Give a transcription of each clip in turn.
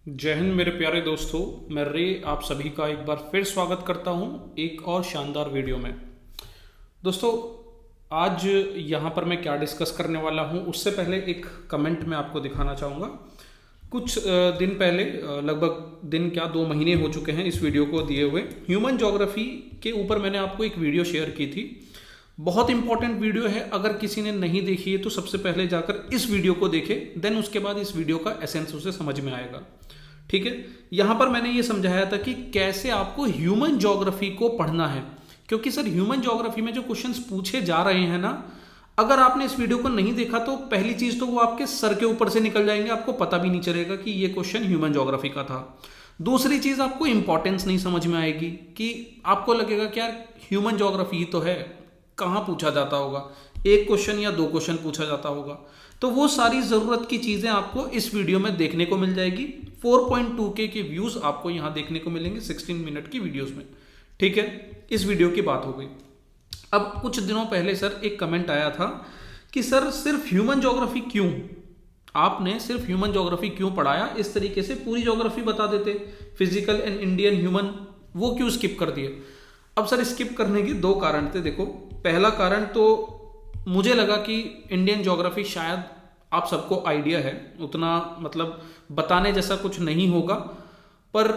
जय हिंद मेरे प्यारे दोस्तों। मैं रे आप सभी का एक बार फिर स्वागत करता हूं एक और शानदार वीडियो में। दोस्तों, आज यहां पर मैं क्या डिस्कस करने वाला हूं उससे पहले एक कमेंट मैं आपको दिखाना चाहूँगा। कुछ दिन पहले, लगभग दिन क्या 2 महीने हो चुके हैं इस वीडियो को दिए हुए, ह्यूमन ज्योग्राफी के ऊपर मैंने आपको एक वीडियो शेयर की थी। बहुत इंपॉर्टेंट वीडियो है। अगर किसी ने नहीं देखी है तो सबसे पहले जाकर इस वीडियो को देखे, देन उसके बाद इस वीडियो का एसेंस उसे समझ में आएगा। ठीक है, यहां पर मैंने ये समझाया था कि कैसे आपको ह्यूमन ज्योग्राफी को पढ़ना है, क्योंकि सर ह्यूमन ज्योग्राफी में जो क्वेश्चंस पूछे जा रहे हैं ना, अगर आपने इस वीडियो को नहीं देखा तो पहली चीज तो वो आपके सर के ऊपर से निकल जाएंगे, आपको पता भी नहीं चलेगा कि ये क्वेश्चन ह्यूमन ज्योग्राफी का था। दूसरी चीज, आपको इंपॉर्टेंस नहीं समझ में आएगी कि आपको लगेगा कि यार ह्यूमन ज्योग्राफी ही तो है, कहाँ पूछा जाता होगा, एक क्वेश्चन या 2 क्वेश्चन पूछा जाता होगा। तो वो सारी ज़रूरत की चीज़ें आपको इस वीडियो में देखने को मिल जाएगी। 4.2K के व्यूज़ आपको यहाँ देखने को मिलेंगे 16 मिनट की वीडियोस में। ठीक है, इस वीडियो की बात हो गई। अब कुछ दिनों पहले सर एक कमेंट आया था कि सर सिर्फ ह्यूमन ज्योग्राफी क्यों, आपने सिर्फ ह्यूमन ज्योग्राफी क्यों पढ़ाया, इस तरीके से पूरी ज्योग्राफी बता देते, फिजिकल एंड इंडियन ह्यूमन, वो क्यों स्किप कर दिए। अब सर स्किप करने के 2 कारण थे। देखो, पहला कारण तो मुझे लगा कि इंडियन ज्योग्राफी शायद आप सबको आइडिया है, उतना मतलब बताने जैसा कुछ नहीं होगा, पर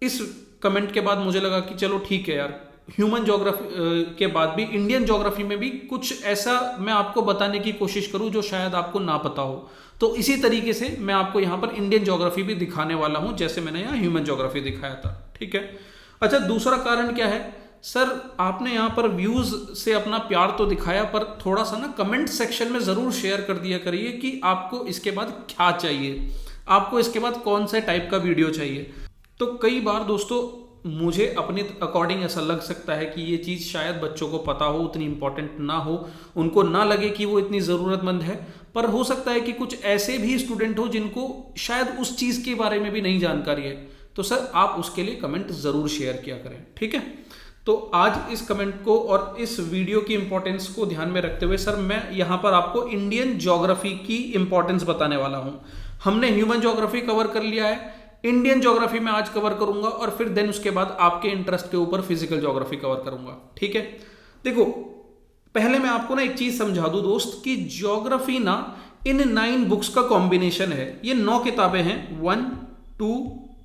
इस कमेंट के बाद मुझे लगा कि चलो ठीक है यार, ह्यूमन ज्योग्राफी के बाद भी इंडियन ज्योग्राफी में भी कुछ ऐसा मैं आपको बताने की कोशिश करूं जो शायद आपको ना पता हो। तो इसी तरीके से मैं आपको यहाँ पर इंडियन ज्योग्राफी भी दिखाने वाला हूं, जैसे मैंने यहाँ ह्यूमन ज्योग्राफी दिखाया था। ठीक है, अच्छा, दूसरा कारण क्या है सर, आपने यहाँ पर व्यूज से अपना प्यार तो दिखाया, पर थोड़ा सा ना कमेंट सेक्शन में जरूर शेयर कर दिया करिए कि आपको इसके बाद क्या चाहिए, आपको इसके बाद कौन से टाइप का वीडियो चाहिए। तो कई बार दोस्तों मुझे अपने अकॉर्डिंग ऐसा लग सकता है कि ये चीज़ शायद बच्चों को पता हो, उतनी इंपॉर्टेंट ना हो, उनको ना लगे कि वो इतनी ज़रूरतमंद है, पर हो सकता है कि कुछ ऐसे भी स्टूडेंट हो जिनको शायद उस चीज़ के बारे में भी नहीं जानकारी है। तो सर आप उसके लिए कमेंट ज़रूर शेयर किया करें। ठीक है, तो आज इस कमेंट को और इस वीडियो की इंपॉर्टेंस को ध्यान में रखते हुए सर मैं यहाँ पर आपको इंडियन ज्योग्राफी की इंपॉर्टेंस बताने वाला हूँ। हमने ह्यूमन ज्योग्राफी कवर कर लिया है, इंडियन ज्योग्राफी में आज कवर करूंगा, और फिर देन उसके बाद आपके इंटरेस्ट के ऊपर फिजिकल ज्योग्राफी कवर करूंगा। ठीक है, देखो पहले मैं आपको ना एक चीज समझा दूं दोस्त कि ज्योग्राफी ना इन 9 बुक्स का कॉम्बिनेशन है। ये 9 किताबें हैं, 1 2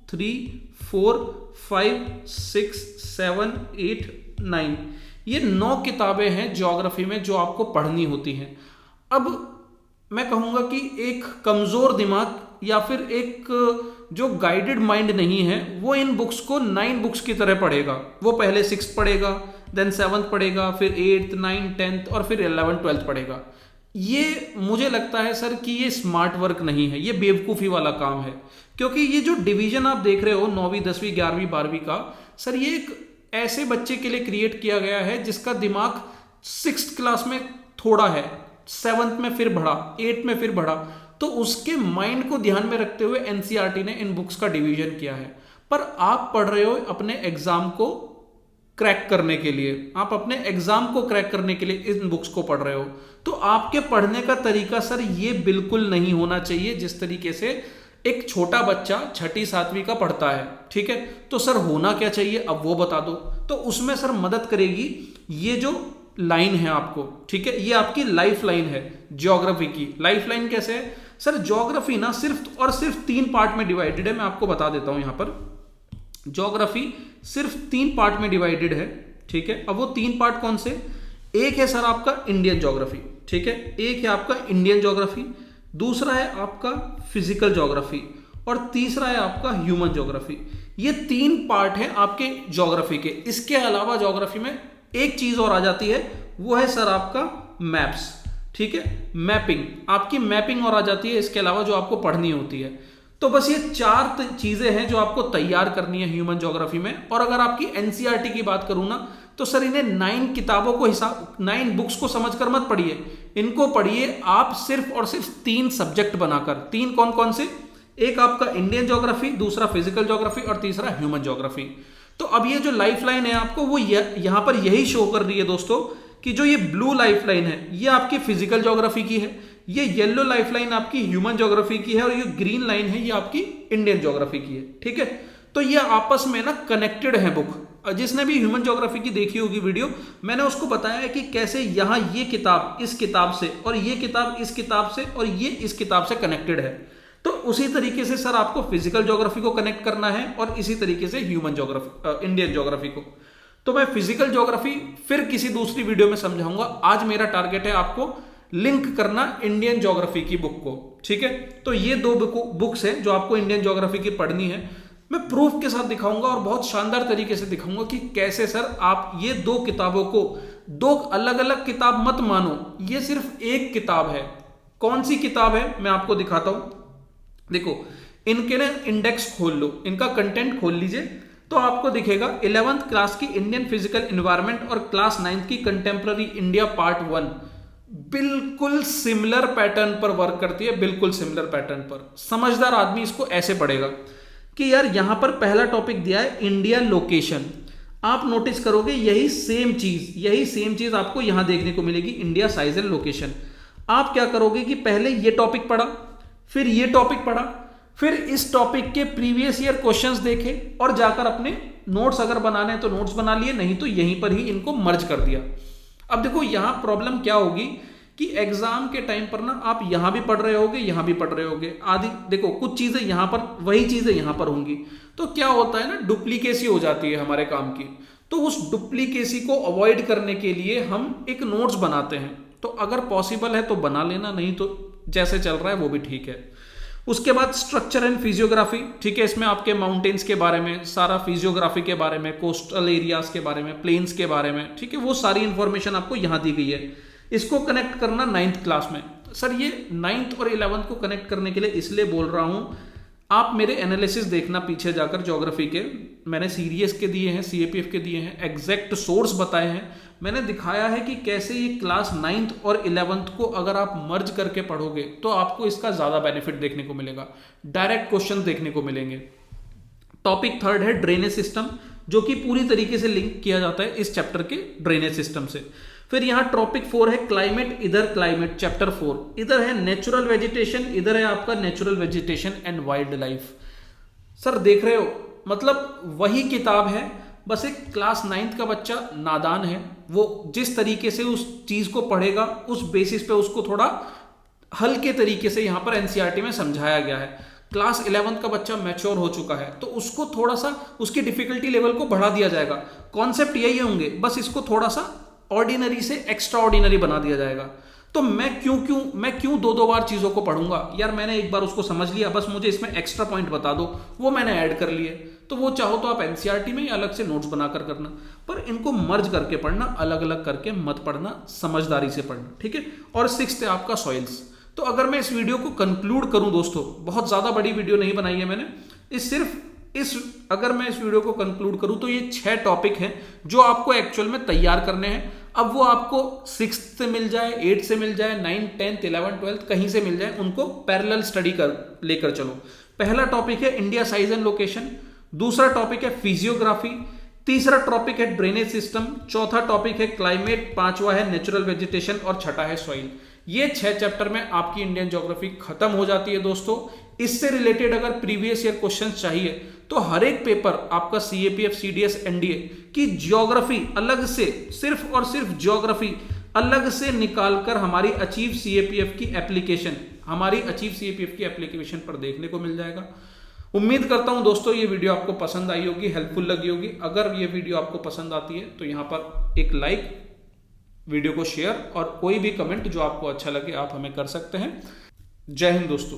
3 4 5 6 7 8 9, ये 9 किताबें हैं ज्योग्राफी में जो आपको पढ़नी होती हैं। अब मैं कहूंगा कि एक कमजोर दिमाग या फिर एक जो गाइडेड माइंड नहीं है वो इन बुक्स को 9 बुक्स की तरह पढ़ेगा। वो पहले 6th पढ़ेगा, देन 7th पढ़ेगा, फिर 8th 9th 10th और फिर 11th 12th पढ़ेगा। ये मुझे लगता है सर कि ये स्मार्ट वर्क नहीं है, ये बेवकूफ़ी वाला काम है। क्योंकि ये जो डिवीजन आप देख रहे हो 9वीं 10वीं 11वीं 12वीं का, सर ये एक ऐसे बच्चे के लिए क्रिएट किया गया है जिसका दिमाग 6th क्लास में थोड़ा है, 7th में फिर बढ़ा, 8th में फिर बढ़ा, तो उसके माइंड को ध्यान में रखते हुए एनसीईआरटी ने इन बुक्स का डिवीजन किया है। पर आप पढ़ रहे हो अपने एग्जाम को क्रैक करने के लिए, आप अपने एग्जाम को क्रैक करने के लिए इन बुक्स को पढ़ रहे हो, तो आपके पढ़ने का तरीका सर ये बिल्कुल नहीं होना चाहिए जिस तरीके से एक छोटा बच्चा 6ठी 7वीं का पढ़ता है। ठीक है, तो सर होना क्या चाहिए अब वो बता दो। तो उसमें सर मदद करेगी ये जो लाइन है आपको, ठीक है, ये आपकी लाइफ लाइन है ज्योग्राफी की। लाइफ लाइन कैसे है सर, ज्योग्राफी ना सिर्फ और सिर्फ 3 पार्ट में डिवाइडेड है। मैं आपको बता देता हूं, यहां पर ज्योग्राफी सिर्फ 3 पार्ट में डिवाइडेड है। ठीक है, अब वो 3 पार्ट कौन से, एक है सर आपका इंडियन ज्योग्राफी, ठीक है, एक है आपका इंडियन ज्योग्राफी, दूसरा है आपका फिजिकल ज्योग्राफी, और तीसरा है आपका ह्यूमन ज्योग्राफी। ये 3 पार्ट हैं आपके ज्योग्राफी के। इसके अलावा ज्योग्राफी में एक चीज और आ जाती है, वो है सर आपका मैप्स। ठीक है, मैपिंग, आपकी मैपिंग और आ जाती है इसके अलावा जो आपको पढ़नी होती है। तो बस ये 4 चीजें हैं जो आपको तैयार करनी है ह्यूमन ज्योग्राफी में। और अगर आपकी एनसीईआरटी की बात करूं ना, तो सर इन्हें 9 किताबों को 9 बुक्स को समझकर मत पढ़िए, इनको पढ़िए आप सिर्फ और सिर्फ 3 सब्जेक्ट बनाकर। 3 कौन कौन से, एक आपका इंडियन ज्योग्राफी, दूसरा फिजिकल ज्योग्राफी और तीसरा ह्यूमन ज्योग्राफी। तो अब ये जो लाइफ लाइन है आपको वो यहां पर यही शो कर रही है दोस्तों कि जो ये ब्लू लाइफ लाइन है ये आपकी फिजिकल ज्योग्राफी की है, ये येलो लाइफलाइन आपकी ह्यूमन ज्योग्राफी की है और ये ग्रीन लाइन है ये आपकी इंडियन ज्योग्राफी की है, ठीक है। तो ये आपस में ना कनेक्टेड है बुक। जिसने भी ह्यूमन ज्योग्राफी की देखी होगी वीडियो, मैंने उसको बताया है कि कैसे यहाँ ये किताब इस किताब से और ये किताब इस किताब से और ये इस किताब से कनेक्टेड है। तो उसी तरीके से सर आपको फिजिकल ज्योग्राफी को कनेक्ट करना है और इसी तरीके से ह्यूमन ज्योग्राफी इंडियन ज्योग्राफी को। तो मैं फिजिकल ज्योग्राफी फिर किसी दूसरी वीडियो में समझाऊंगा। आज मेरा टारगेट है आपको लिंक करना इंडियन ज्योग्राफी की बुक को, ठीक है। तो ये दो बुक्स हैं जो आपको इंडियन ज्योग्राफी की पढ़नी है। मैं प्रूफ के साथ दिखाऊंगा और बहुत शानदार तरीके से दिखाऊंगा कि कैसे सर आप ये दो किताबों को, दो अलग अलग किताब मत मानो, ये सिर्फ एक किताब है। कौन सी किताब है मैं आपको दिखाता हूं। देखो इनके ना इंडेक्स खोल लो, इनका कंटेंट खोल लीजिए तो आपको दिखेगा 11th क्लास की इंडियन फिजिकल एनवायरनमेंट और क्लास 9th की कंटेम्प्ररी इंडिया पार्ट 1 बिल्कुल सिमिलर पैटर्न पर वर्क करती है, बिल्कुल सिमिलर पैटर्न पर। समझदार आदमी इसको ऐसे पढ़ेगा कि यार यहां पर पहला टॉपिक दिया है इंडिया लोकेशन। आप नोटिस करोगे यही सेम चीज आपको यहां देखने को मिलेगी, इंडिया साइज एंड लोकेशन। आप क्या करोगे कि पहले ये टॉपिक पढ़ा, फिर ये टॉपिक पढ़ा, फिर इस टॉपिक के प्रीवियस ईयर क्वेश्चंस देखे और जाकर अपने नोट्स अगर बनाने हैं तो नोट्स बना लिए, नहीं तो यहीं पर ही इनको मर्ज कर दिया। अब देखो यहां प्रॉब्लम क्या होगी कि एग्जाम के टाइम पर ना आप यहां भी पढ़ रहे होगे, यहां भी पढ़ रहे होगे, आदि देखो कुछ चीजें यहां पर वही चीजें यहां पर होंगी, तो क्या होता है ना डुप्लीकेसी हो जाती है हमारे काम की। तो उस डुप्लीकेसी को अवॉइड करने के लिए हम एक नोट्स बनाते हैं। तो अगर पॉसिबल है तो बना लेना, नहीं तो जैसे चल रहा है वो भी ठीक है। उसके बाद स्ट्रक्चर एंड फिजियोग्राफी, ठीक है। इसमें आपके माउंटेन्स के बारे में, सारा फिजियोग्राफी के बारे में, कोस्टल एरियाज के बारे में, प्लेन्स के बारे में, ठीक है, वो सारी इंफॉर्मेशन आपको यहां दी गई है। इसको कनेक्ट करना 9th क्लास में। सर ये 9th और 11th को कनेक्ट करने के लिए इसलिए बोल रहा हूं, आप मेरे एनालिसिस देखना पीछे जाकर ज्योग्राफी के, मैंने सीरीएस के दिए हैं, सीएपीएफ के दिए हैं, एग्जैक्ट सोर्स बताए हैं। मैंने दिखाया है कि कैसे ये क्लास 9th और 11th को अगर आप मर्ज करके पढ़ोगे तो आपको इसका ज्यादा बेनिफिट देखने को मिलेगा, डायरेक्ट क्वेश्चन देखने को मिलेंगे। टॉपिक 3rd है ड्रेनेज सिस्टम, जो कि पूरी तरीके से लिंक किया जाता है इस चैप्टर के ड्रेनेज सिस्टम से। फिर यहां टॉपिक 4 है क्लाइमेट, इधर क्लाइमेट चैप्टर 4, इधर है नेचुरल वेजिटेशन, इधर है आपका natural vegetation and wild life. Sir देख रहे हो, मतलब वही किताब है, बस एक क्लास 9th का बच्चा नादान है, वो जिस तरीके से उस चीज को पढ़ेगा उस बेसिस पे उसको थोड़ा हल्के तरीके से यहां पर एनसीईआरटी में समझाया गया है। क्लास 11th का बच्चा मैच्योर हो चुका है तो उसको थोड़ा सा उसकी डिफिकल्टी लेवल को बढ़ा दिया जाएगा। कॉन्सेप्ट यही होंगे, बस इसको थोड़ा सा ऑर्डिनरी से एक्स्ट्रा ऑर्डिनरी बना दिया जाएगा। तो मैं क्यों दो बार चीजों को पढ़ूंगा यार, मैंने एक बार उसको समझ लिया, बस मुझे इसमें एक्स्ट्रा पॉइंट बता दो, वो मैंने ऐड कर लिए। तो वो चाहो तो आप एनसीईआरटी में या अलग से नोट्स बनाकर करना, पर इनको मर्ज करके पढ़ना, अलग अलग करके मत पढ़ना, समझदारी से पढ़ना, ठीक है। और 6th है आपका सॉइल्स। तो अगर मैं इस वीडियो को कंक्लूड करूं दोस्तों, बहुत ज्यादा बड़ी वीडियो नहीं बनाई है मैंने, अगर मैं इस वीडियो को कंक्लूड करूं तो ये 6 टॉपिक हैं जो आपको एक्चुअल में तैयार करने हैं। अब वो आपको 6th से मिल जाए, 8th से मिल जाए, 9th 10th 11th 12th कहीं से मिल जाए, उनको पैरेलल स्टडी कर लेकर चलो। पहला टॉपिक है इंडिया साइज एंड लोकेशन, दूसरा टॉपिक है फिजियोग्राफी, तीसरा टॉपिक है ड्रेनेज सिस्टम, चौथा टॉपिक है क्लाइमेट, पांचवा है नेचुरल वेजिटेशन और छठा है सॉइल। ये 6 चैप्टर में आपकी इंडियन ज्योग्राफी खत्म हो जाती है दोस्तों। इससे रिलेटेड अगर प्रीवियस ईयर क्वेश्चन चाहिए तो हर एक पेपर आपका सीएपीएफ, सीडीएस, एनडीए की ज्योग्राफी अलग से, सिर्फ और सिर्फ ज्योग्राफी अलग से निकालकर हमारी अचीव सीएपीएफ की एप्लीकेशन पर देखने को मिल जाएगा। उम्मीद करता हूं दोस्तों ये वीडियो आपको पसंद आई होगी, हेल्पफुल लगी होगी। अगर ये वीडियो आपको पसंद आती है तो यहां पर एक लाइक, वीडियो को शेयर और कोई भी कमेंट जो आपको अच्छा लगे आप हमें कर सकते हैं। जय हिंद दोस्तों।